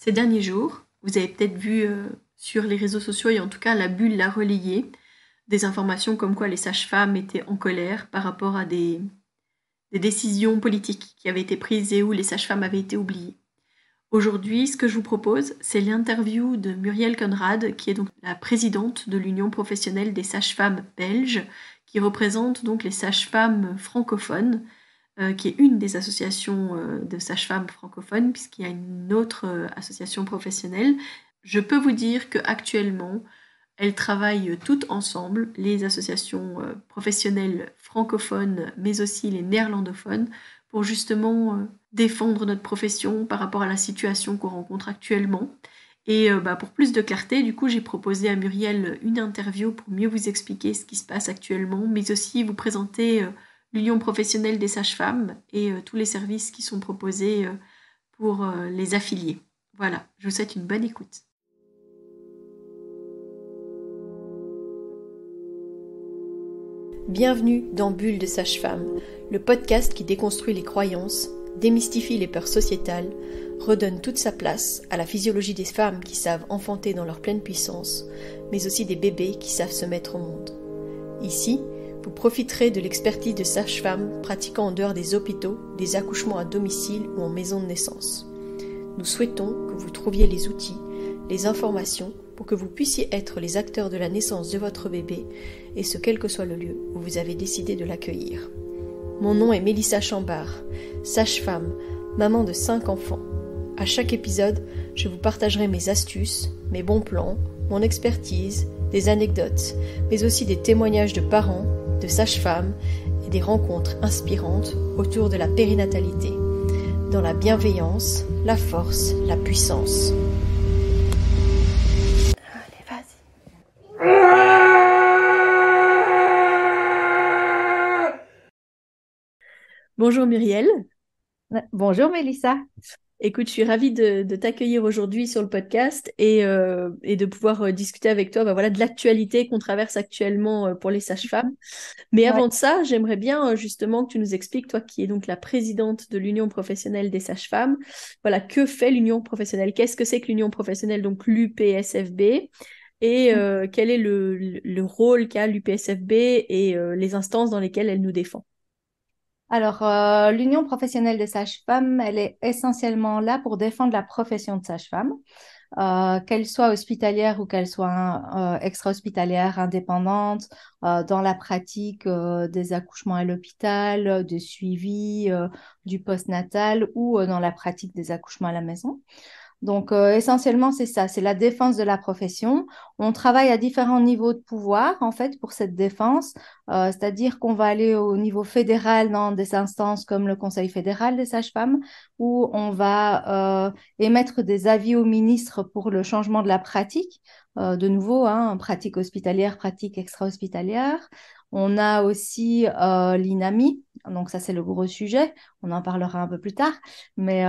Ces derniers jours, vous avez peut-être vu sur les réseaux sociaux, et en tout cas la bulle l'a relayé, des informations comme quoi les sages-femmes étaient en colère par rapport à des décisions politiques qui avaient été prises et où les sages-femmes avaient été oubliées. Aujourd'hui, ce que je vous propose, c'est l'interview de Muriel Conrad, qui est donc la présidente de l'Union professionnelle des sages-femmes belges, qui représente donc les sages-femmes francophones, qui est une des associations de sages-femmes francophones, puisqu'il y a une autre association professionnelle. Je peux vous dire qu'actuellement, elles travaillent toutes ensemble, les associations professionnelles francophones, mais aussi les néerlandophones, pour justement défendre notre profession par rapport à la situation qu'on rencontre actuellement. Et pour plus de clarté, du coup, j'ai proposé à Muriel une interview pour mieux vous expliquer ce qui se passe actuellement, mais aussi vous présenter l'Union professionnelle des sages-femmes et tous les services qui sont proposés pour les affiliés. Voilà, je vous souhaite une bonne écoute. Bienvenue dans Bulle de Sage-Femme, le podcast qui déconstruit les croyances, démystifie les peurs sociétales, redonne toute sa place à la physiologie des femmes qui savent enfanter dans leur pleine puissance, mais aussi des bébés qui savent se mettre au monde. Ici, vous profiterez de l'expertise de sages-femmes pratiquant en dehors des hôpitaux, des accouchements à domicile ou en maison de naissance. Nous souhaitons que vous trouviez les outils, les informations pour que vous puissiez être les acteurs de la naissance de votre bébé, et ce quel que soit le lieu où vous avez décidé de l'accueillir. Mon nom est Mélissa Chambard, sage-femme, maman de 5 enfants. À chaque épisode, je vous partagerai mes astuces, mes bons plans, mon expertise, des anecdotes, mais aussi des témoignages de parents, de sages-femmes et des rencontres inspirantes autour de la périnatalité, dans la bienveillance, la force, la puissance. Allez, vas-y. Bonjour Muriel. Bonjour Mélissa. Écoute, je suis ravie de t'accueillir aujourd'hui sur le podcast et de pouvoir discuter avec toi voilà, de l'actualité qu'on traverse actuellement pour les sages-femmes. Mais Ouais. avant de ça, j'aimerais bien justement que tu nous expliques, toi qui es donc la présidente de l'Union professionnelle des sages-femmes, voilà, que fait l'Union professionnelle? Qu'est-ce que c'est que l'Union professionnelle, donc l'UPSFB? Et quel est le rôle qu'a l'UPSFB et les instances dans lesquelles elle nous défend? Alors, l'Union professionnelle des sages-femmes, elle est essentiellement là pour défendre la profession de sage-femme, qu'elle soit hospitalière ou qu'elle soit extra-hospitalière, indépendante, dans la pratique des accouchements à l'hôpital, de suivi du postnatal ou dans la pratique des accouchements à la maison. Donc, essentiellement, c'est ça, c'est la défense de la profession. On travaille à différents niveaux de pouvoir, en fait, pour cette défense. C'est-à-dire qu'on va aller au niveau fédéral dans des instances comme le Conseil fédéral des sages-femmes, où on va émettre des avis au ministre pour le changement de la pratique. De nouveau, hein, pratique hospitalière, pratique extra-hospitalière. On a aussi l'INAMI, donc ça c'est le gros sujet, on en parlera un peu plus tard, mais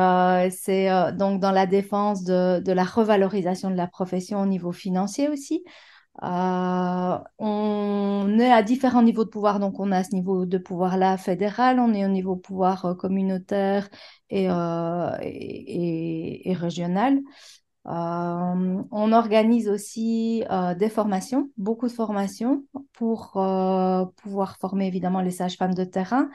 c'est donc dans la défense de la revalorisation de la profession au niveau financier aussi. On est à différents niveaux de pouvoir, donc on a ce niveau de pouvoir-là fédéral, on est au niveau pouvoir communautaire et régional. On organise aussi des formations, beaucoup de formations pour pouvoir former évidemment les sages-femmes de terrain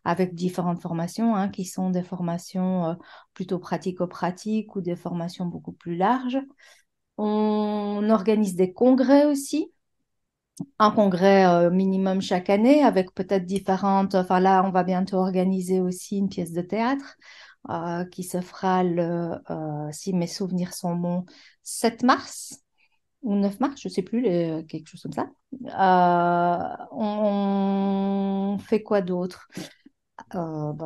avec différentes formations hein, qui sont des formations plutôt pratico-pratiques ou des formations beaucoup plus larges. On organise des congrès aussi, un congrès minimum chaque année avec peut-être différentes, enfin là on va bientôt organiser aussi une pièce de théâtre qui se fera si mes souvenirs sont bons, 7 mars ou 9 mars, je ne sais plus, quelque chose comme ça. On fait quoi d'autre?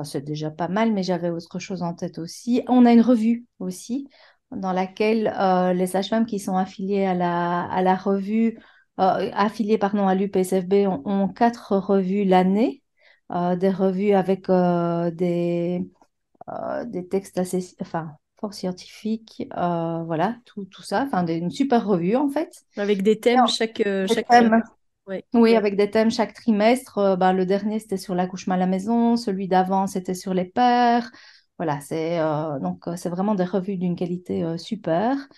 C'est déjà pas mal, mais j'avais autre chose en tête aussi. On a une revue aussi, dans laquelle les sages-femmes qui sont affiliées à la revue, affiliées pardon, à l'UPSFB, ont 4 revues l'année, des revues avec des textes assez, enfin, fort scientifiques, voilà, tout ça, enfin, une super revue en fait. Avec des thèmes chaque, Des chaque thèmes. trimestre. Ouais, Oui, ouais. avec des thèmes chaque trimestre. Le dernier, c'était sur l'accouchement à la maison. Celui d'avant, c'était sur les pères. Voilà, c'est vraiment des revues d'une qualité super.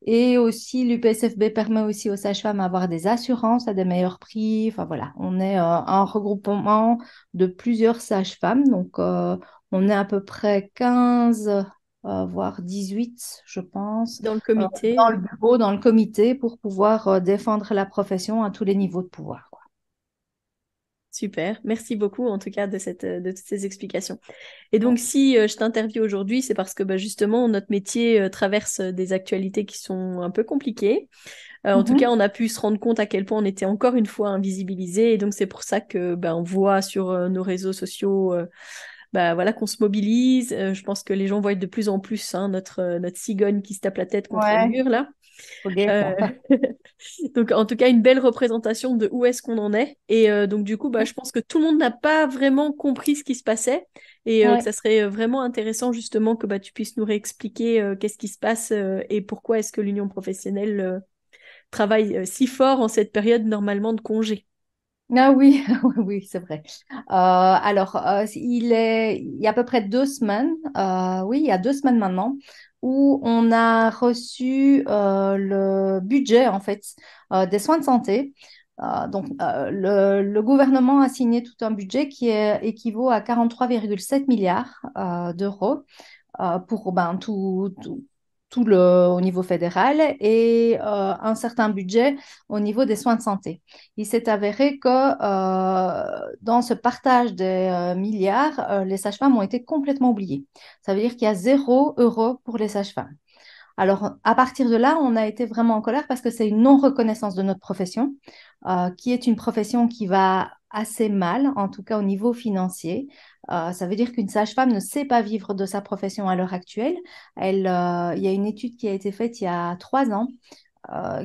Et aussi, l'UPSFB permet aussi aux sages-femmes d'avoir des assurances à des meilleurs prix. Enfin voilà, on est un regroupement de plusieurs sages-femmes. Donc, on est à peu près 15, voire 18, je pense, Dans le comité. dans le bureau, dans le comité, pour pouvoir défendre la profession à tous les niveaux de pouvoir, quoi. Super, merci beaucoup en tout cas de toutes ces explications. Et donc si je t'interviewe aujourd'hui, c'est parce que bah, justement notre métier traverse des actualités qui sont un peu compliquées. En tout cas, Mhm. on a pu se rendre compte à quel point on était encore une fois invisibilisé, et donc c'est pour ça que bah, on voit sur nos réseaux sociaux bah, voilà, qu'on se mobilise. Je pense que les gens voient de plus en plus hein, notre cigogne qui se tape la tête contre un Ouais, mur là. ok. Euh, Donc, en tout cas, une belle représentation de où est-ce qu'on en est. Et donc, du coup, bah, je pense que tout le monde n'a pas vraiment compris ce qui se passait et que Ouais. ça serait vraiment intéressant justement que bah, tu puisses nous réexpliquer qu'est-ce qui se passe et pourquoi est-ce que l'union professionnelle travaille si fort en cette période normalement de congé. Ah oui, oui, c'est vrai. Alors, il y a à peu près 2 semaines, oui, il y a 2 semaines maintenant, où on a reçu le budget, en fait, des soins de santé. Le gouvernement a signé tout un budget qui équivaut à 43,7 milliards d'euros pour au niveau fédéral et un certain budget au niveau des soins de santé. Il s'est avéré que dans ce partage des milliards, les sages-femmes ont été complètement oubliées. Ça veut dire qu'il y a 0 euro pour les sages-femmes. Alors, à partir de là, on a été vraiment en colère parce que c'est une non-reconnaissance de notre profession, qui est une profession qui va assez mal, en tout cas au niveau financier. Ça veut dire qu'une sage-femme ne sait pas vivre de sa profession à l'heure actuelle. Il y a une étude qui a été faite il y a 3 ans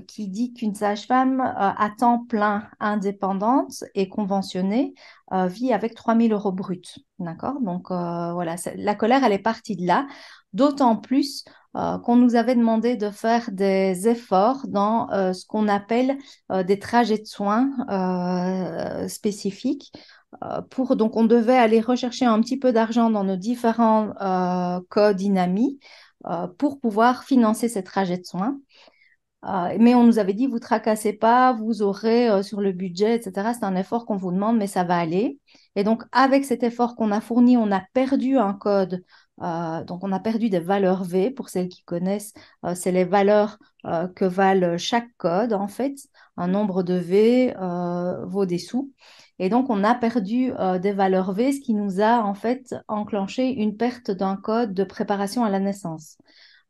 qui dit qu'une sage-femme à temps plein indépendante et conventionnée vit avec 3 000 € bruts. D'accord? Donc voilà, la colère, elle est partie de là. D'autant plus qu'on nous avait demandé de faire des efforts dans ce qu'on appelle des trajets de soins spécifiques. Donc, on devait aller rechercher un petit peu d'argent dans nos différents codes INAMI pour pouvoir financer ces trajets de soins. Mais on nous avait dit, vous tracassez pas, vous aurez sur le budget, etc. C'est un effort qu'on vous demande, mais ça va aller. Et donc, avec cet effort qu'on a fourni, on a perdu un code. Donc, on a perdu des valeurs V. Pour celles qui connaissent, c'est les valeurs que valent chaque code, en fait. Un nombre de V vaut des sous. Et donc, on a perdu des valeurs V, ce qui nous a, en fait, enclenché une perte d'un code de préparation à la naissance.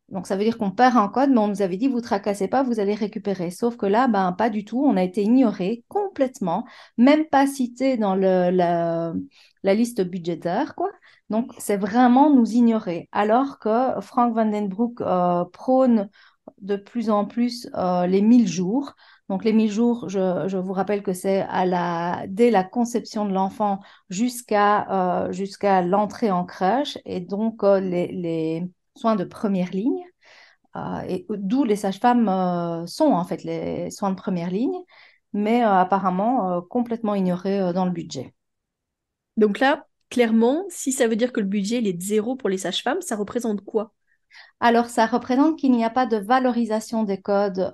Donc, ça veut dire qu'on perd un code, mais on nous avait dit, vous tracassez pas, vous allez récupérer. Sauf que là, ben, pas du tout. On a été ignoré complètement, même pas cité dans la liste budgétaire, quoi. Donc, c'est vraiment nous ignorer. Alors que Frank Van Den Broek prône de plus en plus les 1 000 jours. Donc, les 1 000 jours, je vous rappelle que c'est dès la conception de l'enfant jusqu'à l'entrée en crèche. Et donc, les soins de première ligne, et d'où les sages-femmes sont en fait les soins de première ligne, mais apparemment complètement ignorés dans le budget. Donc là, clairement, si ça veut dire que le budget il est de zéro pour les sages-femmes, ça représente quoi? Alors, ça représente qu'il n'y a pas de valorisation des codes.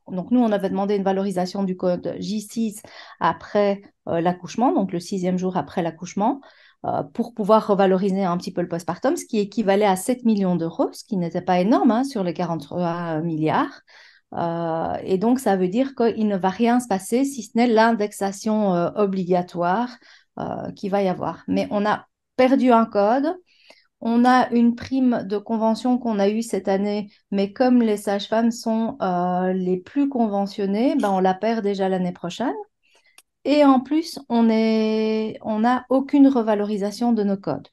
Donc, nous, on avait demandé une valorisation du code J6 après l'accouchement, donc le 6e jour après l'accouchement, pour pouvoir revaloriser un petit peu le postpartum, ce qui équivalait à 7 millions d'euros, ce qui n'était pas énorme hein, sur les 43 milliards. Et donc, ça veut dire qu'il ne va rien se passer si ce n'est l'indexation obligatoire qu'il va y avoir. Mais on a perdu un code. On a une prime de convention qu'on a eue cette année, mais comme les sages-femmes sont les plus conventionnées, ben on la perd déjà l'année prochaine. Et en plus, on n'a aucune revalorisation de nos codes.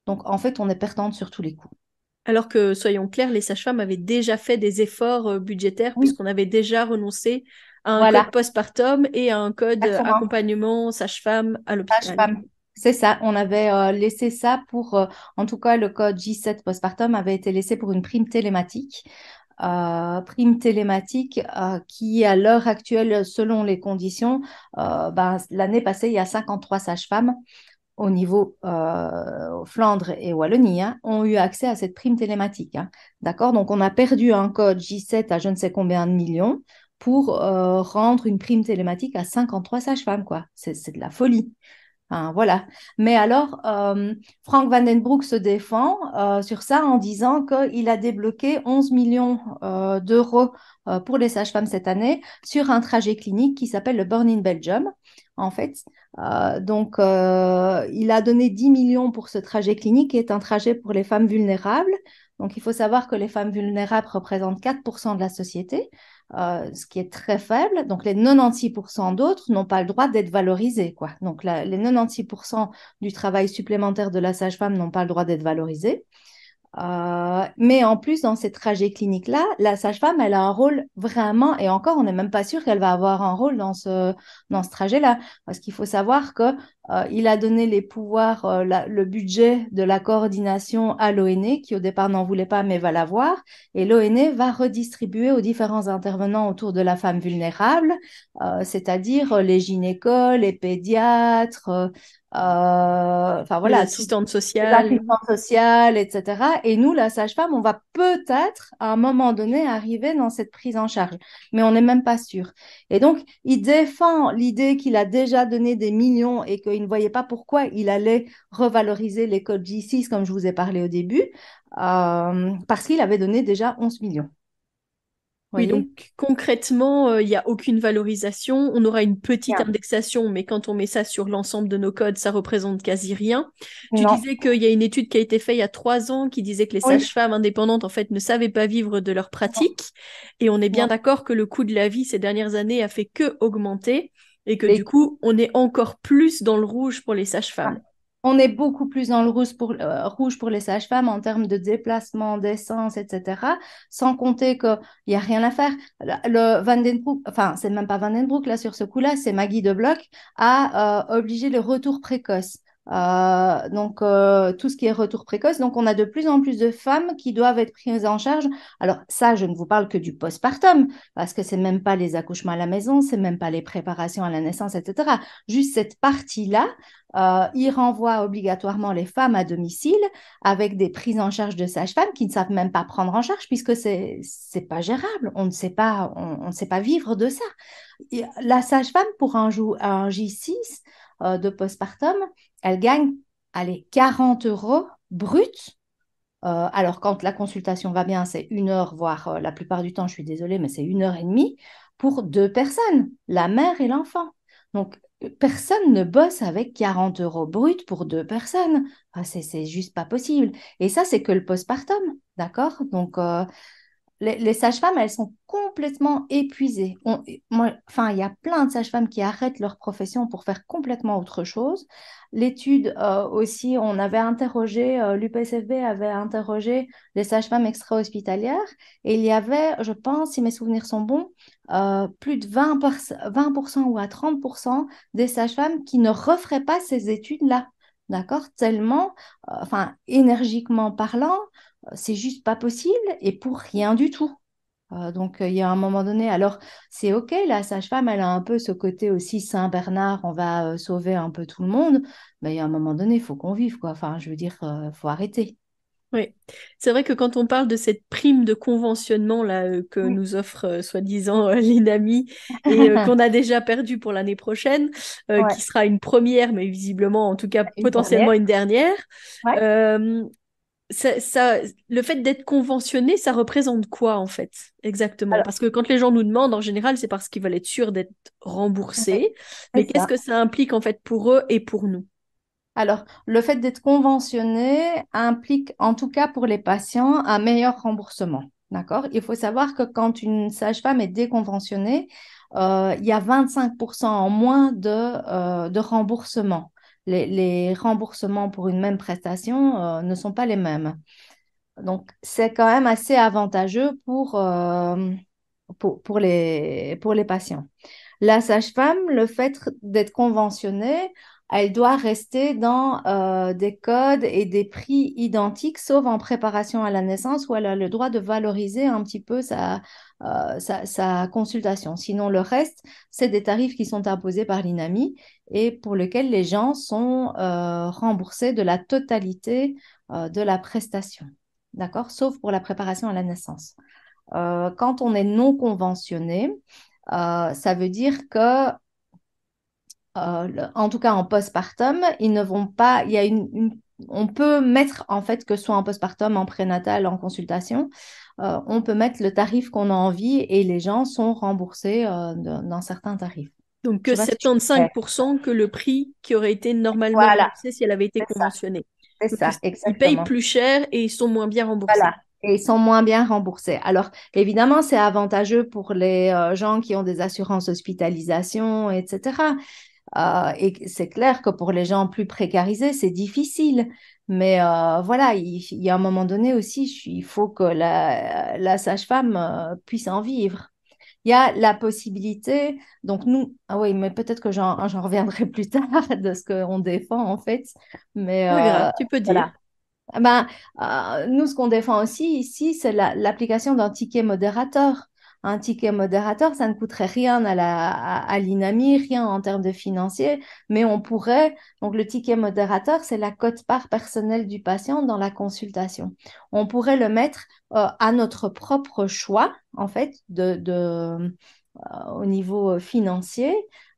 Donc, en fait, on est perdante sur tous les coups. Alors que, soyons clairs, les sages-femmes avaient déjà fait des efforts budgétaires Oui, puisqu'on avait déjà renoncé à un code voilà, postpartum et à un code exactement. accompagnement sage-femme à l'hôpital. Sage-femme. C'est ça, on avait laissé ça pour, en tout cas, le code J7 postpartum avait été laissé pour une prime télématique qui, à l'heure actuelle, selon les conditions, ben, l'année passée, il y a 53 sages-femmes au niveau Flandre et Wallonie, hein, ont eu accès à cette prime télématique. Hein. D'accord? Donc, on a perdu un code J7 à je ne sais combien de millions pour rendre une prime télématique à 53 sages-femmes, quoi. C'est de la folie. Enfin, voilà. Mais alors, Frank Vandenbroek se défend sur ça en disant qu'il a débloqué 11 millions d'euros pour les sages-femmes cette année sur un trajet clinique qui s'appelle le Born in Belgium, en fait. Il a donné 10 millions pour ce trajet clinique qui est un trajet pour les femmes vulnérables. Donc, il faut savoir que les femmes vulnérables représentent 4% de la société, ce qui est très faible. Donc, les 96% d'autres n'ont pas le droit d'être valorisés, quoi. Donc, les 96% du travail supplémentaire de la sage-femme n'ont pas le droit d'être valorisés. Mais en plus, dans ces trajets cliniques-là, la sage-femme, elle a un rôle vraiment, et encore, on n'est même pas sûr qu'elle va avoir un rôle dans ce trajet-là, parce qu'il faut savoir que il a donné les pouvoirs, le budget de la coordination à l'ONE, qui au départ n'en voulait pas, mais va l'avoir, et l'ONE va redistribuer aux différents intervenants autour de la femme vulnérable, c'est-à-dire les gynécos, les pédiatres, enfin Les voilà, assistantes les sociales. assistantes sociales, etc. Et nous, la sage-femme, on va peut-être, à un moment donné, arriver dans cette prise en charge, mais on n'est même pas sûr. Et donc, il défend l'idée qu'il a déjà donné des millions et qu'il ne voyait pas pourquoi il allait revaloriser les codes J6, comme je vous ai parlé au début, parce qu'il avait donné déjà 11 millions. Vous Oui, donc voyez? concrètement, il n'y a aucune valorisation. On aura une petite Bien. indexation, mais quand on met ça sur l'ensemble de nos codes, ça représente quasi rien. Tu Non. disais qu'il y a une étude qui a été faite il y a 3 ans qui disait que les Oui. sages-femmes indépendantes, en fait, ne savaient pas vivre de leur pratique. Et on est bien Non. d'accord que le coût de la vie ces dernières années a fait que augmenter et que du Les coup, on est encore plus dans le rouge pour les Ouais. sages-femmes. On est beaucoup plus dans le rouge pour les sages-femmes en termes de déplacement, d'essence, etc. Sans compter qu'il n'y a rien à faire. Le Vandenbroek, enfin, c'est même pas Vandenbroek là sur ce coup-là, c'est Maggie de Bloch, a obligé le retour précoce. Tout ce qui est retour précoce. Donc, on a de plus en plus de femmes qui doivent être prises en charge. Alors, ça, je ne vous parle que du postpartum, parce que c'est même pas les accouchements à la maison, c'est même pas les préparations à la naissance, etc. Juste cette partie-là il renvoie obligatoirement les femmes à domicile avec des prises en charge de sages-femmes qui ne savent même pas prendre en charge puisque c'est pas gérable. On ne sait pas, on ne sait pas vivre de ça. Et la sage-femme, pour un J6 de postpartum, elle gagne, allez, 40 euros brut. Alors, quand la consultation va bien, c'est 1 heure, voire la plupart du temps, je suis désolée, mais c'est 1 heure et demie pour deux personnes, la mère et l'enfant. Donc, personne ne bosse avec 40 euros brut pour deux personnes. Ah, c'est juste pas possible. Et ça, c'est que le postpartum, d'accord? Les sages-femmes, elles sont complètement épuisées. Enfin, il y a plein de sages-femmes qui arrêtent leur profession pour faire complètement autre chose. L'étude aussi, on avait interrogé, l'UPSFB avait interrogé les sages-femmes extra-hospitalières et il y avait, je pense, si mes souvenirs sont bons, plus de 20% ou à 30% des sages-femmes qui ne referaient pas ces études-là. D'accord? Tellement, enfin, énergiquement parlant, c'est juste pas possible et pour rien du tout. Il y a un moment donné, alors c'est OK, la sage-femme, elle a un peu ce côté aussi Saint-Bernard, on va sauver un peu tout le monde, mais il y a un moment donné, il faut qu'on vive, quoi. Enfin, je veux dire, faut arrêter. Oui, c'est vrai que quand on parle de cette prime de conventionnement là que Oui. nous offre soi-disant l'INAMI et qu'on a déjà perdu pour l'année prochaine, Ouais, qui sera une première, mais visiblement en tout cas une dernière. potentiellement une dernière, Ouais. euh, le fait d'être conventionné, ça représente quoi en fait exactement? Alors, Parce que quand les gens nous demandent, en général, c'est parce qu'ils veulent être sûrs d'être ouais, remboursés, c'est mais qu'est-ce ça. que ça implique en fait pour eux et pour nous? Alors, le fait d'être conventionné implique, en tout cas pour les patients, un meilleur remboursement. D'accord? Il faut savoir que quand une sage-femme est déconventionnée, il y a 25% en moins de remboursement. Les remboursements pour une même prestation, ne sont pas les mêmes. Donc, c'est quand même assez avantageux pour les patients. La sage-femme, le fait d'être conventionnée, elle doit rester dans des codes et des prix identiques, sauf en préparation à la naissance, où elle a le droit de valoriser un petit peu sa consultation. Sinon, le reste, c'est des tarifs qui sont imposés par l'INAMI et pour lesquels les gens sont remboursés de la totalité de la prestation. D'accord? Sauf pour la préparation à la naissance. Quand on est non conventionné, ça veut dire que en tout cas en postpartum, ils ne vont pas, il y a on peut mettre en fait que ce soit en postpartum, en prénatal, en consultation, on peut mettre le tarif qu'on a envie et les gens sont remboursés d'un certain tarif. Donc Je que sais pas si je suis claire. 75% que le prix qui aurait été normalement Voilà, remboursé si elle avait été c'est ça, conventionnée. c'est Donc ça, ils payent exactement. plus cher et ils sont moins bien remboursés. Voilà. Et ils sont moins bien remboursés. Alors, évidemment, c'est avantageux pour les gens qui ont des assurances hospitalisation, etc. Et c'est clair que pour les gens plus précarisés, c'est difficile. Mais voilà, il y a un moment donné aussi, il faut que la sage-femme puisse en vivre. Il y a la possibilité, donc nous, ah oui, mais peut-être que j'en reviendrai plus tard de ce qu'on défend en fait. Mais Pas grave, tu peux dire. voilà. Eh ben, nous, ce qu'on défend aussi ici, c'est l'application d'un ticket modérateur. Un ticket modérateur, ça ne coûterait rien à l'INAMI, rien en termes de financier, mais on pourrait, donc le ticket modérateur, c'est la quote-part personnelle du patient dans la consultation. On pourrait le mettre à notre propre choix, en fait, au niveau financier,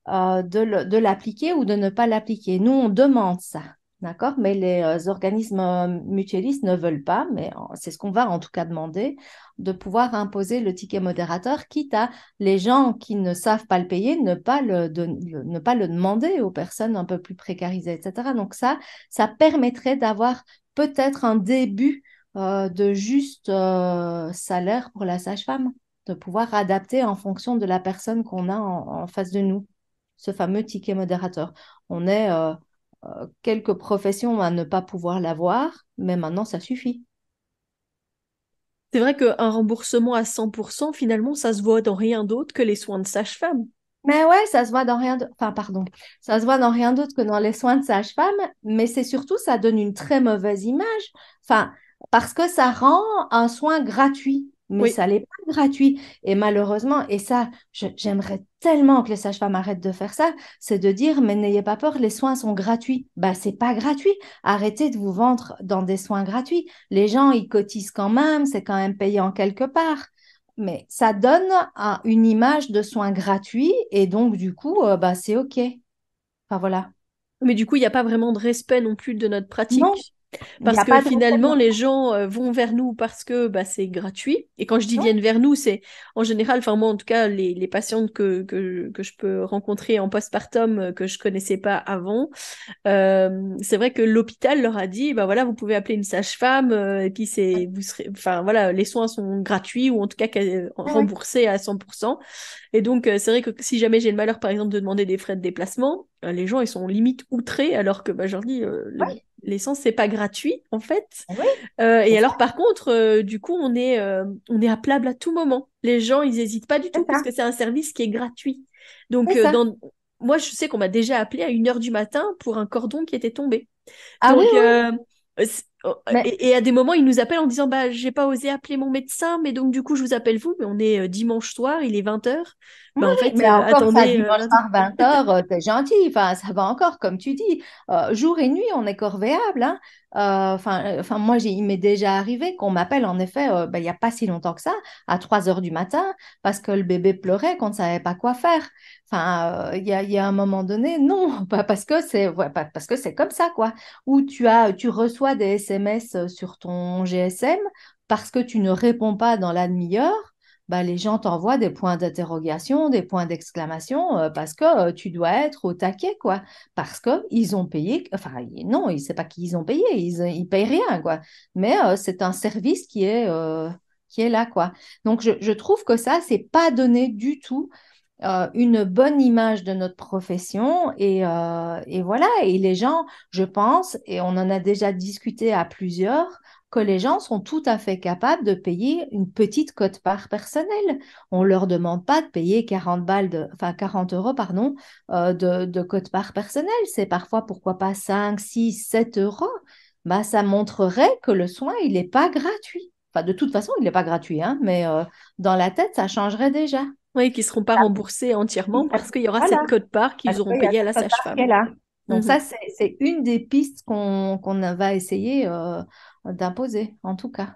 de l'appliquer ou de ne pas l'appliquer. Nous, on demande ça. D'accord? Mais les organismes mutualistes ne veulent pas, mais c'est ce qu'on va en tout cas demander, de pouvoir imposer le ticket modérateur, quitte à les gens qui ne savent pas le payer, ne pas le demander aux personnes un peu plus précarisées, etc. Donc ça permettrait d'avoir peut-être un début de juste salaire pour la sage-femme, de pouvoir adapter en fonction de la personne qu'on a en face de nous, ce fameux ticket modérateur. On est quelques professions à ne pas pouvoir l'avoir, mais maintenant ça suffit. C'est vrai qu'un remboursement à 100%, finalement, ça se voit dans rien d'autre que les soins de sage-femme. Mais ouais, ça se voit dans rien d'autre, enfin pardon, ça se voit dans rien d'autre que dans les soins de sage-femme, mais c'est surtout, ça donne une très mauvaise image, enfin, parce que ça rend un soin gratuit, mais Oui. ça n'est pas gratuit. Et malheureusement, et ça, j'aimerais tellement que les sages-femmes arrêtent de faire ça, c'est de dire, mais n'ayez pas peur, les soins sont gratuits. Bah, c'est pas gratuit. Arrêtez de vous vendre dans des soins gratuits. Les gens, ils cotisent quand même, c'est quand même payant quelque part. Mais ça donne une image de soins gratuits et donc du coup, bah, c'est OK. Enfin voilà. Mais du coup, il n'y a pas vraiment de respect non plus de notre Non, pratique. il n'y Parce a que pas de recette. finalement, les gens vont vers nous parce que bah, c'est gratuit. Et quand je dis Non. viennent vers nous, c'est en général, enfin moi en tout cas, les patientes que je peux rencontrer en postpartum que je connaissais pas avant, c'est vrai que l'hôpital leur a dit, bah voilà, vous pouvez appeler une sage-femme et puis vous serez, enfin voilà, les soins sont gratuits ou en tout cas Ah oui. remboursés à 100%. Et donc c'est vrai que si jamais j'ai le malheur, par exemple, de demander des frais de déplacement, les gens ils sont limite outrés alors que bah, je leur dis, Oui, l'essence c'est pas gratuit en fait. oui, Et c'est ça, alors par contre, du coup, on est appelable à tout moment. Les gens ils hésitent pas du tout c'est parce ça, que c'est un service qui est gratuit. Donc c'est ça. moi, je sais qu'on m'a déjà appelé à 1 heure du matin pour un cordon qui était tombé. Ah oui, Donc, oui, mais et à des moments, ils nous appellent en disant, bah, j'ai pas osé appeler mon médecin, mais donc du coup, je vous appelle vous, mais on est dimanche soir, il est 20 h. oui, Bah, en oui, fait, mais encore ça, attendez, dimanche lundi. soir, 20h, t'es gentil. Enfin, ça va encore, comme tu dis. Jour et nuit, on est corvéable, hein. Enfin, moi, il m'est déjà arrivé qu'on m'appelle, en effet, ben, il n'y a pas si longtemps que ça, à 3 heures du matin, parce que le bébé pleurait, qu'on ne savait pas quoi faire. Enfin, il y a un moment donné, non, pas parce que c'est ouais, pas parce que c'est comme ça, quoi. Ou tu reçois des SMS sur ton GSM parce que tu ne réponds pas dans la demi-heure, bah, les gens t'envoient des points d'interrogation, des points d'exclamation, parce que tu dois être au taquet, quoi. Parce qu'ils ont payé, enfin, non, c'est pas qu'ils ont payé, ils payent rien, quoi. Mais c'est un service qui est là, quoi. Donc, je trouve que ça, c'est pas donné du tout une bonne image de notre profession et voilà, et les gens, je pense, et on en a déjà discuté à plusieurs, que les gens sont tout à fait capables de payer une petite quote-part personnelle. On ne leur demande pas de payer 40 balles enfin 40 euros, pardon, de quote-part personnelle. C'est parfois, pourquoi pas 5, 6, 7 euros. Bah, ça montrerait que le soin, il n'est pas gratuit. Enfin, de toute façon, il n'est pas gratuit, hein, mais dans la tête, ça changerait déjà. Oui, qui ne seront pas remboursés entièrement parce qu'il y aura cette Voilà, quote-part parce qu'ils auront qu'il y a payée à la cette quote-part qui est sage-femme. là. Donc Mhm. ça, c'est une des pistes qu'on va essayer d'imposer, en tout cas.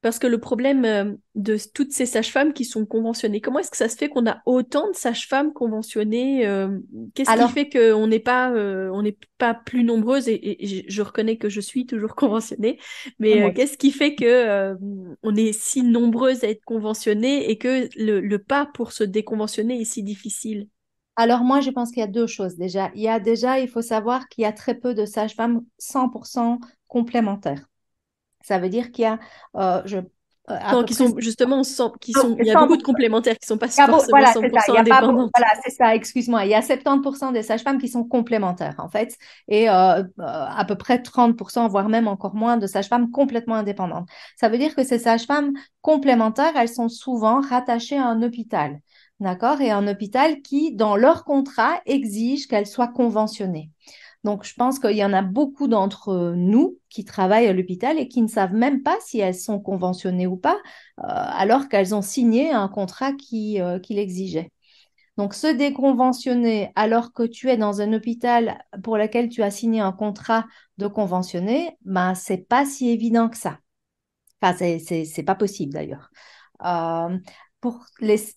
Parce que le problème de toutes ces sages-femmes qui sont conventionnées, comment est-ce que ça se fait qu'on a autant de sages-femmes conventionnées qu'est-ce qui Alors, fait on n'est pas plus nombreuses et je reconnais que je suis toujours conventionnée, mais moi qu'est-ce qui fait que on est si nombreuses à être conventionnées et que le pas pour se déconventionner est si difficile? Alors moi, je pense qu'il y a deux choses déjà. Il faut savoir qu'il y a très peu de sages-femmes 100% complémentaires. Ça veut dire qu'il y a à Non, peu qui près sont justement il y a beaucoup de 100%. complémentaires qui sont pas forcément Voilà, c'est ça. Il 100% y a pas, indépendantes. voilà, c'est ça. Excuse-moi. Il y a 70% des sages-femmes qui sont complémentaires, en fait, et à peu près 30%, voire même encore moins, de sages-femmes complètement indépendantes. Ça veut dire que ces sages-femmes complémentaires, elles sont souvent rattachées à un hôpital, d'accord? Et un hôpital qui, dans leur contrat, exige qu'elles soient conventionnées. Donc, je pense qu'il y en a beaucoup d'entre nous qui travaillent à l'hôpital et qui ne savent même pas si elles sont conventionnées ou pas, alors qu'elles ont signé un contrat qui l'exigeait. Donc, se déconventionner alors que tu es dans un hôpital pour lequel tu as signé un contrat de conventionné, ben, c'est pas si évident que ça. Enfin, c'est pas possible d'ailleurs. Euh, pour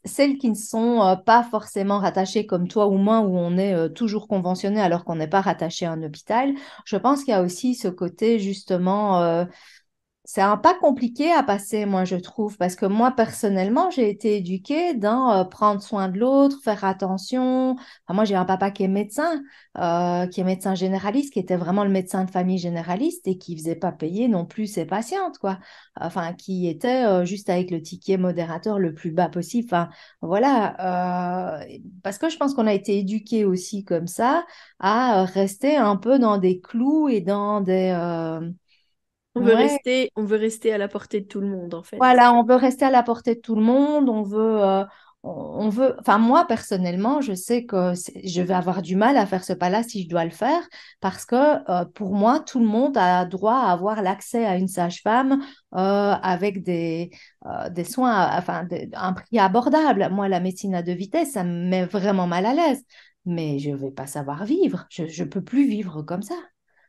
celles qui ne sont pas forcément rattachées comme toi ou moi, où on est toujours conventionné alors qu'on n'est pas rattaché à un hôpital, je pense qu'il y a aussi ce côté justement c'est un pas compliqué à passer, moi, je trouve, parce que moi, personnellement, j'ai été éduquée dans prendre soin de l'autre, faire attention. Enfin, moi, j'ai un papa qui est médecin généraliste, qui était vraiment le médecin de famille généraliste et qui faisait pas payer non plus ses patientes, quoi. Enfin, qui était juste avec le ticket modérateur le plus bas possible. Enfin, voilà. Parce que je pense qu'on a été éduqués aussi comme ça, à rester un peu dans des clous et dans des... ouais, On veut rester à la portée de tout le monde, en fait. voilà, on veut rester à la portée de tout le monde, on veut, enfin moi personnellement, je sais que je vais avoir du mal à faire ce pas-là si je dois le faire, parce que pour moi, tout le monde a droit à avoir l'accès à une sage-femme avec des soins, un prix abordable. Moi, la médecine à deux vitesses, ça me met vraiment mal à l'aise, mais je vais pas savoir vivre, je peux plus vivre comme ça.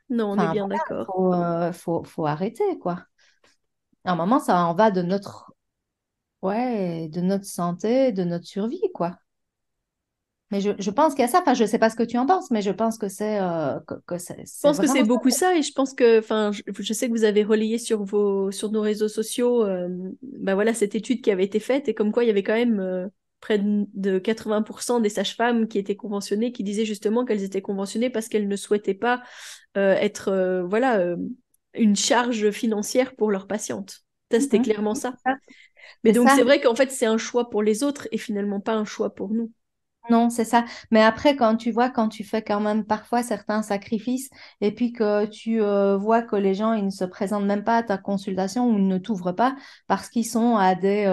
Non, on est Enfin bien voilà, d'accord. faut arrêter quoi. À un moment, ça en va de notre, ouais, de notre santé, de notre survie, quoi. Mais je pense qu'il y a ça. Enfin, je ne sais pas ce que tu en penses, mais je pense que que Je c'est pense que c'est vraiment ça. beaucoup ça et je pense que, enfin, je sais que vous avez relayé sur nos réseaux sociaux, bah voilà, cette étude qui avait été faite et comme quoi il y avait quand même près de 80% des sages-femmes qui étaient conventionnées, qui disaient justement qu'elles étaient conventionnées parce qu'elles ne souhaitaient pas être, voilà, une charge financière pour leurs patientes. Ça, c'était Mhm. clairement ça. C'est ça. Mais C'est donc ça. c'est vrai qu'en fait c'est un choix pour les autres et finalement pas un choix pour nous. Non, c'est ça. Mais après, quand tu vois, quand tu fais quand même parfois certains sacrifices et puis que tu vois que les gens, ils ne se présentent même pas à ta consultation ou ne t'ouvrent pas parce qu'ils sont à des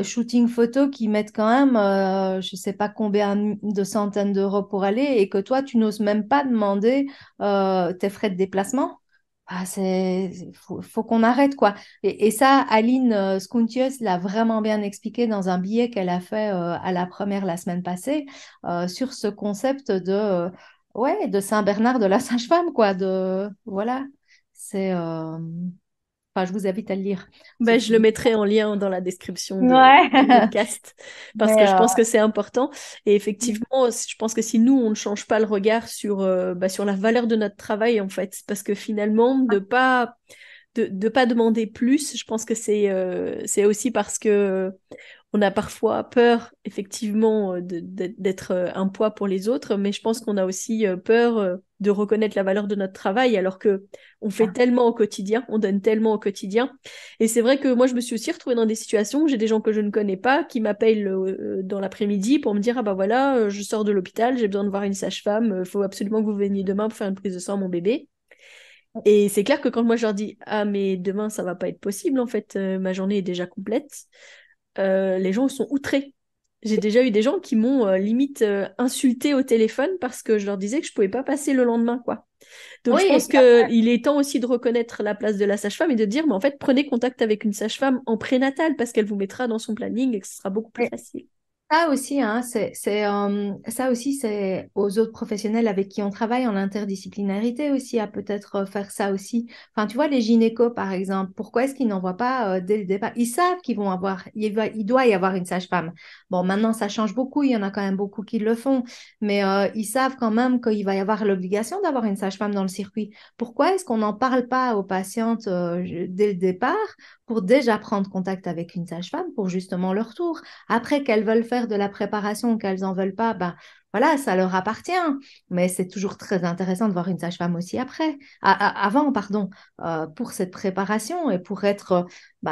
shootings photos qui mettent quand même, je sais pas combien de centaines d'euros pour aller et que toi, tu n'oses même pas demander tes frais de déplacement. Ah, faut qu'on arrête, quoi. Et ça, Aline Skountius l'a vraiment bien expliqué dans un billet qu'elle a fait à la première la semaine passée sur ce concept ouais, de Saint-Bernard de la Sage-Femme, quoi. Voilà. C'est, enfin, je vous invite à le lire, ce Ben, je le petit mettrai en lien dans la description billet. du Ouais. podcast parce que Mais je pense que c'est important. Et effectivement, je pense que si nous, on ne change pas le regard sur la valeur de notre travail, en fait, parce que finalement, de pas demander plus, je pense que c'est aussi parce que on a parfois peur, effectivement, d'être un poids pour les autres, mais je pense qu'on a aussi peur de reconnaître la valeur de notre travail, alors que on fait tellement au quotidien, on donne tellement au quotidien. Et c'est vrai que moi, je me suis aussi retrouvée dans des situations où j'ai des gens que je ne connais pas qui m'appellent dans l'après-midi pour me dire, ah bah voilà, je sors de l'hôpital, j'ai besoin de voir une sage-femme, il faut absolument que vous veniez demain pour faire une prise de sang à mon bébé. Et c'est clair que quand moi je leur dis, ah mais demain ça va pas être possible en fait, ma journée est déjà complète, les gens sont outrés. J'ai déjà eu des gens qui m'ont limite insulté au téléphone parce que je leur disais que je pouvais pas passer le lendemain, quoi. Donc Oui, je et pense puis qu'il est temps aussi de reconnaître la place de la sage-femme et de dire, mais en fait, prenez contact avec une sage-femme en prénatal parce qu'elle vous mettra dans son planning et que ce sera beaucoup plus après, facile. ça aussi, hein, ça aussi, c'est aux autres professionnels avec qui on travaille en interdisciplinarité aussi, à peut-être faire ça aussi. Enfin, tu vois, les gynécos, par exemple, pourquoi est-ce qu'ils n'envoient pas dès le départ? Ils savent qu'ils vont avoir, il doit y avoir une sage-femme. Bon, maintenant, ça change beaucoup, il y en a quand même beaucoup qui le font, mais ils savent quand même qu'il va y avoir l'obligation d'avoir une sage-femme dans le circuit. Pourquoi est-ce qu'on n'en parle pas aux patientes dès le départ pour déjà prendre contact avec une sage-femme pour justement leur tour? Après, qu'elles veulent faire de la préparation ou qu'elles en veulent pas, ben voilà, ça leur appartient. Mais c'est toujours très intéressant de voir une sage-femme aussi après, avant, pardon, pour cette préparation et pour être.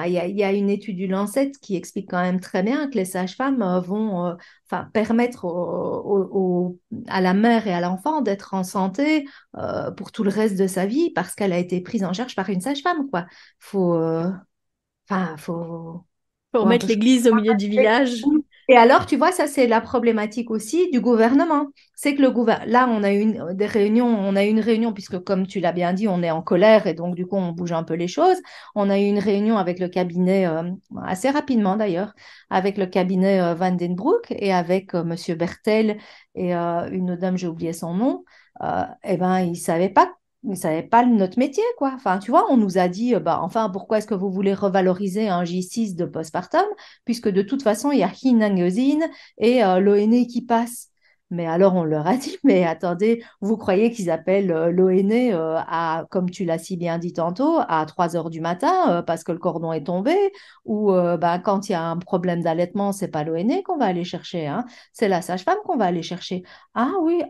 Il y a une étude du Lancet qui explique quand même très bien que les sages-femmes vont enfin, permettre à la mère et à l'enfant d'être en santé pour tout le reste de sa vie parce qu'elle a été prise en charge par une sage-femme, quoi. Faut, enfin, Pour faut un mettre peu l'église au milieu du village. et alors, tu vois, ça, c'est la problématique aussi du gouvernement. C'est que là, on a des réunions, on a eu une réunion, puisque comme tu l'as bien dit, on est en colère et donc, du coup, on bouge un peu les choses. On a eu une réunion avec le cabinet, assez rapidement d'ailleurs, avec le cabinet Van den Broek et avec Monsieur Bertel et une dame, j'ai oublié son nom. Eh ben, ils savaient pas notre métier, quoi. Enfin, tu vois, on nous a dit, bah, enfin, pourquoi est-ce que vous voulez revaloriser un J6 de postpartum? Puisque de toute façon, il y a Hinangezine et l'ONE qui passe. Mais alors, on leur a dit, mais attendez, vous croyez qu'ils appellent l'ONE comme tu l'as si bien dit tantôt, à 3 heures du matin parce que le cordon est tombé, ou ben, quand il y a un problème d'allaitement, c'est pas l'ONE qu'on va aller chercher, hein, c'est la sage-femme qu'on va aller chercher. Ah oui,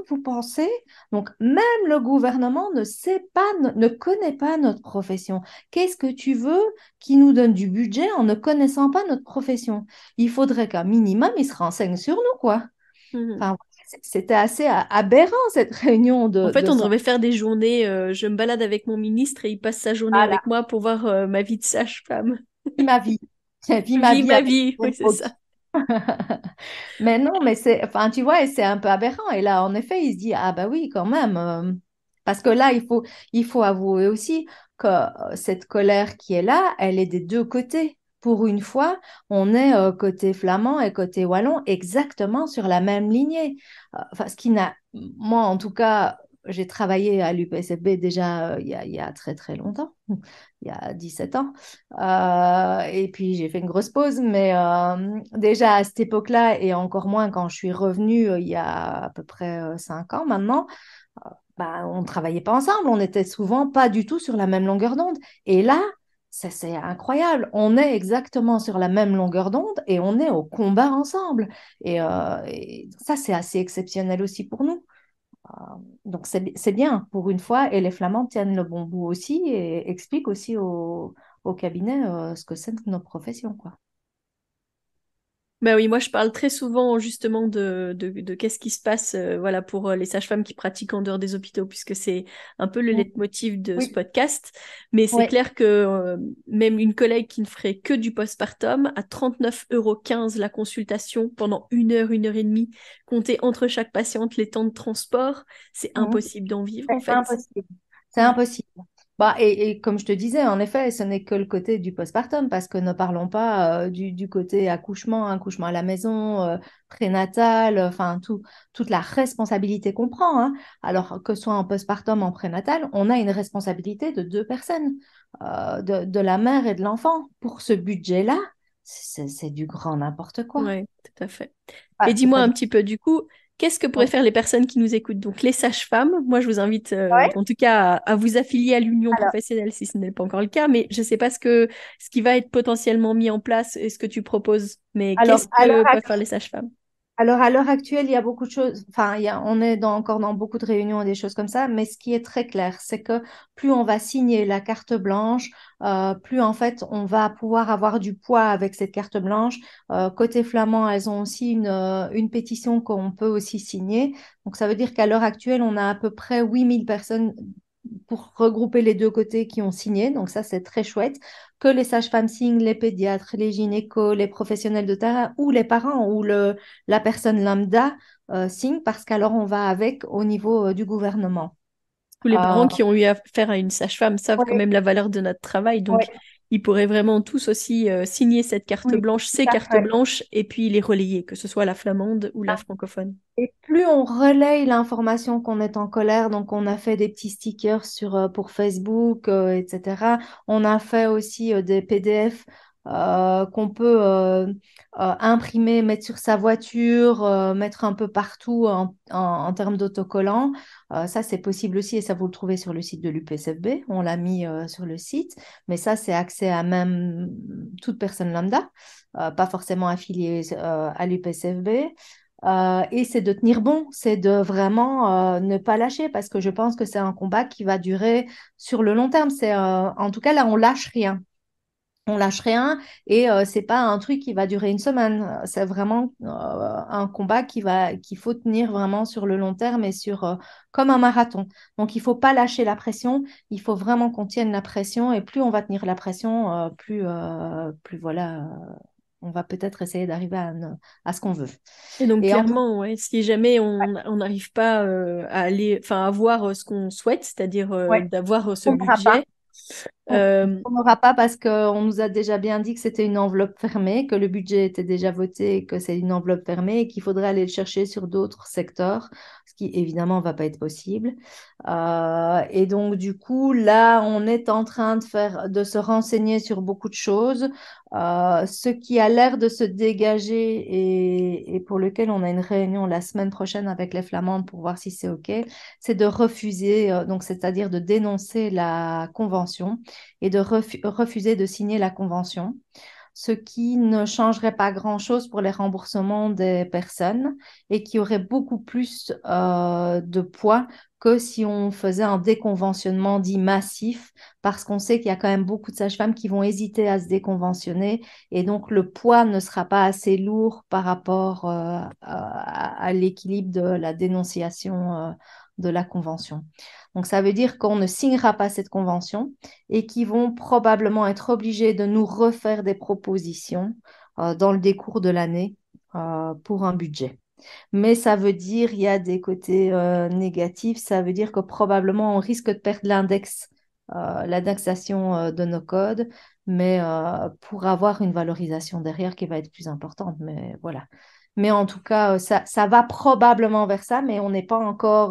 vous pensez? Donc, même le gouvernement ne sait pas, ne connaît pas notre profession. Qu'est-ce que tu veux qui nous donne du budget en ne connaissant pas notre profession? Il faudrait qu'un minimum, ils se renseignent sur nous, quoi. Mhm. Enfin, c'était assez aberrant, cette réunion En fait, de on sang. devrait faire des journées, je me balade avec mon ministre et il passe sa journée Voilà, avec moi pour voir ma vie de sage-femme. vis ma vie. Vis ma Vis vie ma avec vie, oui, mon c'est coach. ça. Mais non, mais enfin, tu vois, et c'est un peu aberrant. Et là, en effet, il se dit, ah bah oui, quand même. Parce que là, il faut avouer aussi que cette colère qui est là, elle est des deux côtés. Pour une fois, on est côté flamand et côté wallon exactement sur la même lignée. Enfin, ce qui n'a, moi en tout cas, j'ai travaillé à l'UPSFB déjà il y a très très longtemps, il y a 17 ans. Et puis j'ai fait une grosse pause, mais déjà à cette époque-là, et encore moins quand je suis revenue il y a à peu près 5 ans maintenant, bah, on ne travaillait pas ensemble, on n'était souvent pas du tout sur la même longueur d'onde. Et là, ça c'est incroyable, on est exactement sur la même longueur d'onde et on est au combat ensemble. Et ça c'est assez exceptionnel aussi pour nous. Donc c'est bien pour une fois, et les Flamands tiennent le bon bout aussi et expliquent aussi au cabinet ce que c'est que notre profession, quoi. Bah oui, moi je parle très souvent justement de qu'est-ce qui se passe voilà, pour les sages-femmes qui pratiquent en dehors des hôpitaux, puisque c'est un peu le Mm. leitmotiv de ce Oui, podcast. Mais c'est oui. clair que même une collègue qui ne ferait que du postpartum, à 39,15 € la consultation pendant une heure et demie, compter entre chaque patiente les temps de transport, c'est Mm. impossible d'en vivre C'est en fait. impossible. C'est Ouais. impossible. Bah, et comme je te disais, en effet, ce n'est que le côté du postpartum, parce que ne parlons pas du côté accouchement, accouchement à la maison, prénatal, enfin toute la responsabilité qu'on prend, hein. Alors que ce soit en postpartum, en prénatal, on a une responsabilité de deux personnes, de la mère et de l'enfant. Pour ce budget-là, c'est du grand n'importe quoi. Ouais, tout à fait. Et Ah, c'est dis-moi pas un du... petit peu du coup, qu'est-ce que pourraient Ouais. faire les personnes qui nous écoutent? Donc les sages-femmes, moi je vous invite Ouais. en tout cas à vous affilier à l'union Alors, professionnelle si ce n'est pas encore le cas, mais je ne sais pas ce qui va être potentiellement mis en place et ce que tu proposes, mais alors, qu'est-ce que peuvent faire les sages-femmes? Alors, à l'heure actuelle, il y a beaucoup de choses, enfin, on est encore dans beaucoup de réunions et des choses comme ça, mais ce qui est très clair, c'est que plus on va signer la carte blanche, plus en fait, on va pouvoir avoir du poids avec cette carte blanche. Côté flamand, elles ont aussi une pétition qu'on peut aussi signer. Donc, ça veut dire qu'à l'heure actuelle, on a à peu près 8 000 personnes pour regrouper les deux côtés qui ont signé. Donc ça, c'est très chouette. Que les sages-femmes signent, les pédiatres, les gynécos, les professionnels de terrain ou les parents ou la personne lambda signent parce qu'alors on va avec au niveau du gouvernement. Tous les Euh, parents qui ont eu affaire à une sage-femme savent quand ouais, même la valeur de notre travail, donc ouais, ils pourraient vraiment tous aussi signer cette carte oui, blanche, tout ces à cartes fait. blanches, et puis les relayer, que ce soit la flamande ou la francophone. Et plus on relaye l'information qu'on est en colère, donc on a fait des petits stickers pour Facebook, etc. On a fait aussi des PDF qu'on peut imprimer, mettre sur sa voiture, mettre un peu partout en termes d'autocollants. Ça, c'est possible aussi et ça, vous le trouvez sur le site de l'UPSFB. On l'a mis sur le site, mais ça, c'est accès à même toute personne lambda, pas forcément affiliée à l'UPSFB. Et c'est de tenir bon, c'est de vraiment ne pas lâcher parce que je pense que c'est un combat qui va durer sur le long terme. En tout cas, là, on lâche rien. On lâche rien et c'est pas un truc qui va durer une semaine. C'est vraiment un combat qu'il faut tenir vraiment sur le long terme et comme un marathon. Donc, il faut pas lâcher la pression. Il faut vraiment qu'on tienne la pression et plus on va tenir la pression, plus voilà, on va peut-être essayer d'arriver à ce qu'on veut. Et donc Et en clairement, ouais, si jamais on n'arrive pas à aller, enfin, à avoir ce qu'on souhaite, c'est-à-dire ouais, d'avoir ce on n'aura pas. budget, euh, On n'aura pas parce qu'on nous a déjà bien dit que c'était une enveloppe fermée, que le budget était déjà voté, que c'est une enveloppe fermée et qu'il faudrait aller le chercher sur d'autres secteurs, ce qui évidemment ne va pas être possible. Et donc du coup, là, on est en train de se renseigner sur beaucoup de choses. Ce qui a l'air de se dégager et pour lequel on a une réunion la semaine prochaine avec les Flamandes pour voir si c'est OK, c'est de refuser, donc c'est-à-dire de dénoncer la convention et de refuser de signer la convention, ce qui ne changerait pas grand-chose pour les remboursements des personnes et qui aurait beaucoup plus de poids que si on faisait un déconventionnement dit massif, parce qu'on sait qu'il y a quand même beaucoup de sages-femmes qui vont hésiter à se déconventionner et donc le poids ne sera pas assez lourd par rapport à l'équilibre de la dénonciation de la convention. Donc ça veut dire qu'on ne signera pas cette convention et qui vont probablement être obligés de nous refaire des propositions dans le décours de l'année pour un budget. Mais ça veut dire, il y a des côtés négatifs, ça veut dire que probablement on risque de perdre l'indexation de nos codes, mais pour avoir une valorisation derrière qui va être plus importante. Mais voilà. Mais en tout cas, ça va probablement vers ça, mais on n'est pas encore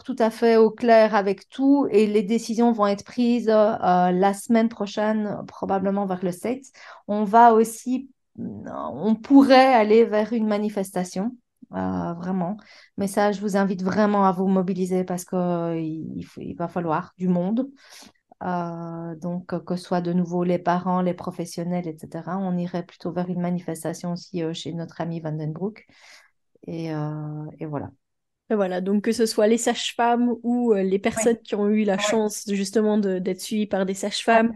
tout à fait au clair avec tout et les décisions vont être prises la semaine prochaine, probablement vers le 7. On va aussi, on pourrait aller vers une manifestation, vraiment. Mais ça, je vous invite vraiment à vous mobiliser parce qu'il va falloir du monde. Donc, que ce soit de nouveau les parents, les professionnels, etc. On irait plutôt vers une manifestation aussi chez notre ami Vandenbroek. Et voilà. et voilà, donc que ce soit les sages-femmes ou les Oui, personnes qui ont eu la oui, chance justement d'être suivies par des sages-femmes,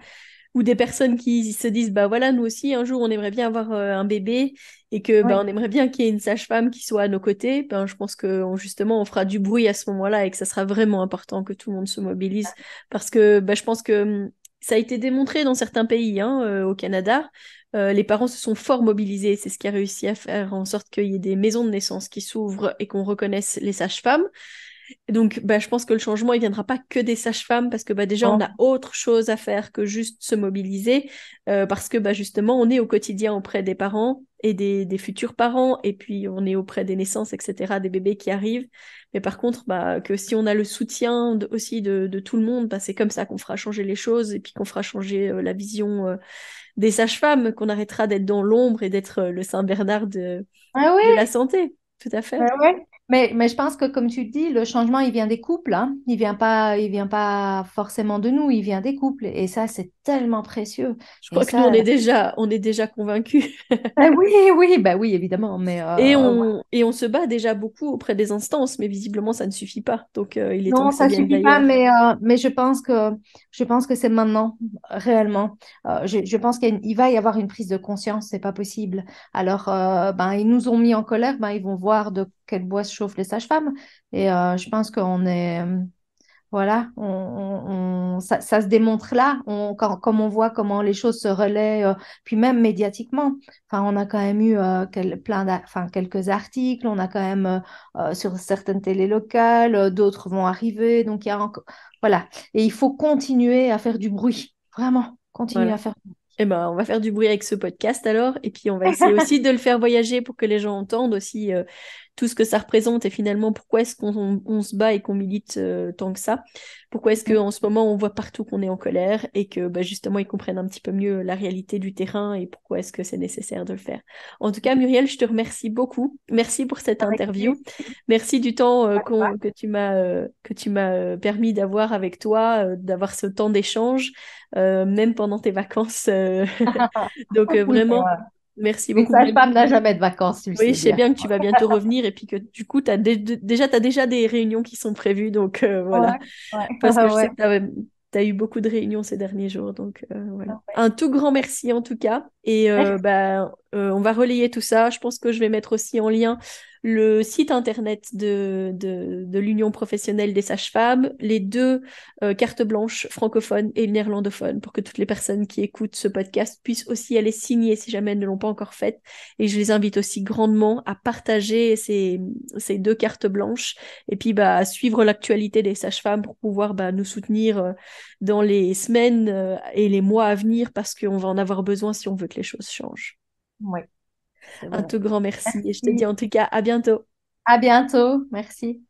ou des personnes qui se disent bah voilà, nous aussi un jour on aimerait bien avoir un bébé et que bah oui. on aimerait bien qu'il y ait une sage-femme qui soit à nos côtés. Ben je pense que justement on fera du bruit à ce moment-là et que ça sera vraiment important que tout le monde se mobilise parce que bah, je pense que ça a été démontré dans certains pays, hein, au Canada. Les parents se sont fort mobilisés, c'est ce qui a réussi à faire en sorte qu'il y ait des maisons de naissance qui s'ouvrent et qu'on reconnaisse les sages-femmes. Donc, bah, je pense que le changement, il viendra pas que des sages-femmes, parce que bah, déjà, on a Non. autre chose à faire que juste se mobiliser, parce que bah, justement, on est au quotidien auprès des parents et des futurs parents, et puis on est auprès des naissances, etc., des bébés qui arrivent. Mais par contre, bah, que si on a le soutien aussi de tout le monde, bah, c'est comme ça qu'on fera changer les choses, et puis qu'on fera changer la vision des sages-femmes, qu'on arrêtera d'être dans l'ombre et d'être le Saint-Bernard Ah de la oui, santé. Tout à fait. ouais, ouais. Mais je pense que, comme tu dis, le changement, il vient des couples, hein. Il vient pas forcément de nous, il vient des couples. Et ça, c'est tellement précieux. Je Et crois que nous, ça, on est déjà convaincus. oui, oui, bah oui, évidemment. Mais Et on se bat déjà beaucoup auprès des instances, mais visiblement, ça ne suffit pas. Donc, il est temps non, que ça ça vienne suffit pas, d'ailleurs. mais je pense que c'est maintenant, réellement. Je pense il va y avoir une prise de conscience, c'est pas possible. Alors, ben, ils nous ont mis en colère, ben, ils vont voir quel bois se chauffent les sages-femmes. Et je pense qu'on est, voilà, ça se démontre là, comme on voit comment les choses se relaient, puis même médiatiquement. Enfin, on a quand même eu enfin, quelques articles, on a quand même sur certaines télés locales, d'autres vont arriver. Donc, il y a encore, voilà. Et il faut continuer à faire du bruit, vraiment, continuer à Voilà. faire. Eh ben, on va faire du bruit avec ce podcast alors, et puis on va essayer aussi de le faire voyager pour que les gens entendent aussi tout ce que ça représente et finalement pourquoi est-ce qu'on se bat et qu'on milite tant que ça. Pourquoi est-ce qu'en ce moment on voit partout qu'on est en colère et que bah, justement ils comprennent un petit peu mieux la réalité du terrain et pourquoi est-ce que c'est nécessaire de le faire. En tout cas, Muriel, je te remercie beaucoup. Merci pour cette Avec interview. plaisir. Merci du temps que tu m'as permis d'avoir avec toi, d'avoir ce temps d'échange même pendant tes vacances. Donc Oui, mais vraiment, voilà. merci Une beaucoup. sage-femme n'a jamais de vacances, tu le Oui, sais je sais bien. bien que tu vas bientôt revenir et puis que du coup, t'as déjà des réunions qui sont prévues. Donc voilà, Ouais, ouais, parce que je sais ouais. que tu as eu beaucoup de réunions ces derniers jours. Donc voilà. Un tout grand merci en tout cas. Et Merci. on va relayer tout ça. Je pense que je vais mettre aussi en lien le site internet de l'Union professionnelle des sages-femmes, les deux cartes blanches francophones et néerlandophones pour que toutes les personnes qui écoutent ce podcast puissent aussi aller signer si jamais elles ne l'ont pas encore fait. Et je les invite aussi grandement à partager ces deux cartes blanches et puis à suivre l'actualité des sages-femmes pour pouvoir nous soutenir dans les semaines et les mois à venir parce qu'on va en avoir besoin si on veut que les choses changent. Oui, c'est Un vrai. tout grand merci et je te dis Merci. en tout cas à bientôt. À bientôt. Merci.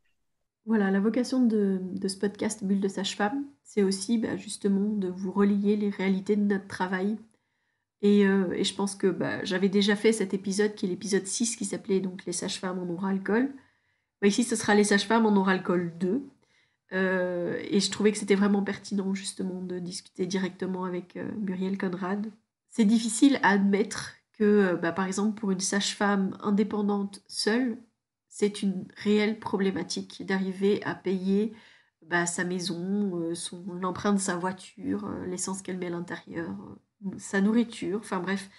Voilà, la vocation de ce podcast Bulle de sage-femme, c'est aussi justement de vous relier les réalités de notre travail. Et je pense que j'avais déjà fait cet épisode qui est l'épisode 6 qui s'appelait donc Les sages-femmes en aura-alcool. Ici, ce sera Les sages-femmes en aura-alcool 2. Et je trouvais que c'était vraiment pertinent justement de discuter directement avec Muriel Conrad. C'est difficile à admettre que, par exemple, pour une sage-femme indépendante seule, c'est une réelle problématique d'arriver à payer sa maison, l'emprunt de sa voiture, l'essence qu'elle met à l'intérieur, sa nourriture, enfin bref.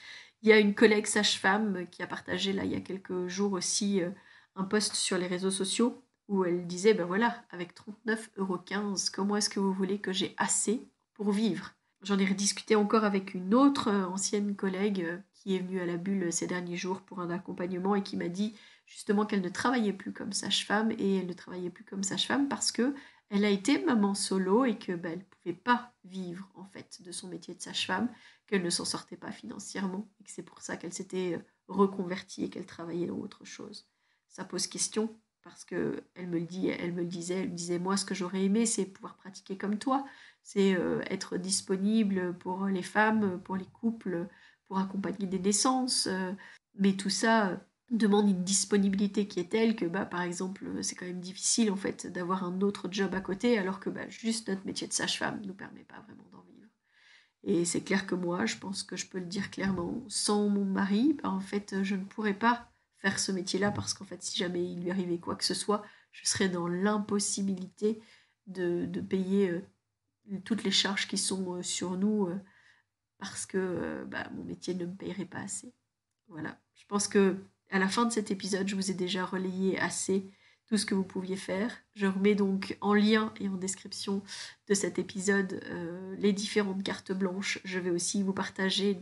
Il y a une collègue sage-femme qui a partagé là il y a quelques jours aussi un post sur les réseaux sociaux où elle disait, ben voilà, avec 39,15 €, comment est-ce que vous voulez que j'ai assez pour vivre? J'en ai rediscuté encore avec une autre ancienne collègue qui est venue à la bulle ces derniers jours pour un accompagnement et qui m'a dit justement qu'elle ne travaillait plus comme sage-femme et elle ne travaillait plus comme sage-femme parce que elle a été maman solo et que elle ne pouvait pas vivre en fait de son métier de sage-femme, qu'elle ne s'en sortait pas financièrement et que c'est pour ça qu'elle s'était reconvertie et qu'elle travaillait dans autre chose. Ça pose question parce que elle me disait moi ce que j'aurais aimé c'est pouvoir pratiquer comme toi, c'est être disponible pour les femmes, pour les couples, pour accompagner des naissances, mais tout ça demande une disponibilité qui est telle que par exemple c'est quand même difficile en fait d'avoir un autre job à côté alors que juste notre métier de sage-femme nous permet pas vraiment d'en vivre. Et c'est clair que moi, je pense que je peux le dire clairement, sans mon mari, en fait, je ne pourrais pas faire ce métier-là parce qu'en fait, si jamais il lui arrivait quoi que ce soit, je serais dans l'impossibilité de payer toutes les charges qui sont sur nous parce que mon métier ne me paierait pas assez. Voilà. Je pense que à la fin de cet épisode, je vous ai déjà relayé assez tout ce que vous pouviez faire. Je remets donc en lien et en description de cet épisode les différentes cartes blanches. Je vais aussi vous partager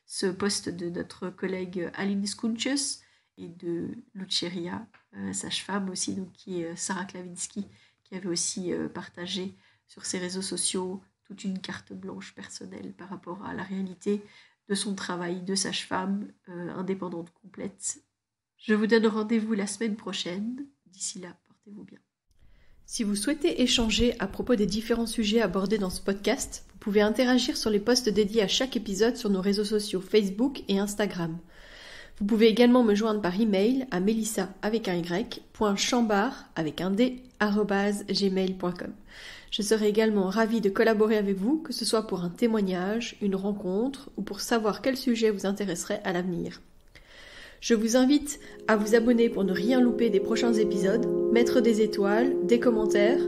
ce post de notre collègue Aline Skounches et de Luceria, sage-femme aussi, donc, qui est Sarah Klavinsky, qui avait aussi partagé sur ses réseaux sociaux toute une carte blanche personnelle par rapport à la réalité de son travail de sage-femme indépendante complète. Je vous donne rendez-vous la semaine prochaine. D'ici là, portez-vous bien. Si vous souhaitez échanger à propos des différents sujets abordés dans ce podcast, vous pouvez interagir sur les posts dédiés à chaque épisode sur nos réseaux sociaux Facebook et Instagram. Vous pouvez également me joindre par email à melissa.chambard@gmail.com. Je serai également ravie de collaborer avec vous, que ce soit pour un témoignage, une rencontre ou pour savoir quel sujet vous intéresserait à l'avenir. Je vous invite à vous abonner pour ne rien louper des prochains épisodes, mettre des étoiles, des commentaires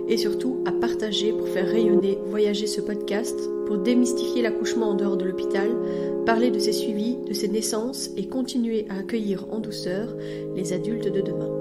et surtout à partager pour faire rayonner, voyager ce podcast, pour démystifier l'accouchement en dehors de l'hôpital, parler de ses suivis, de ses naissances et continuer à accueillir en douceur les adultes de demain.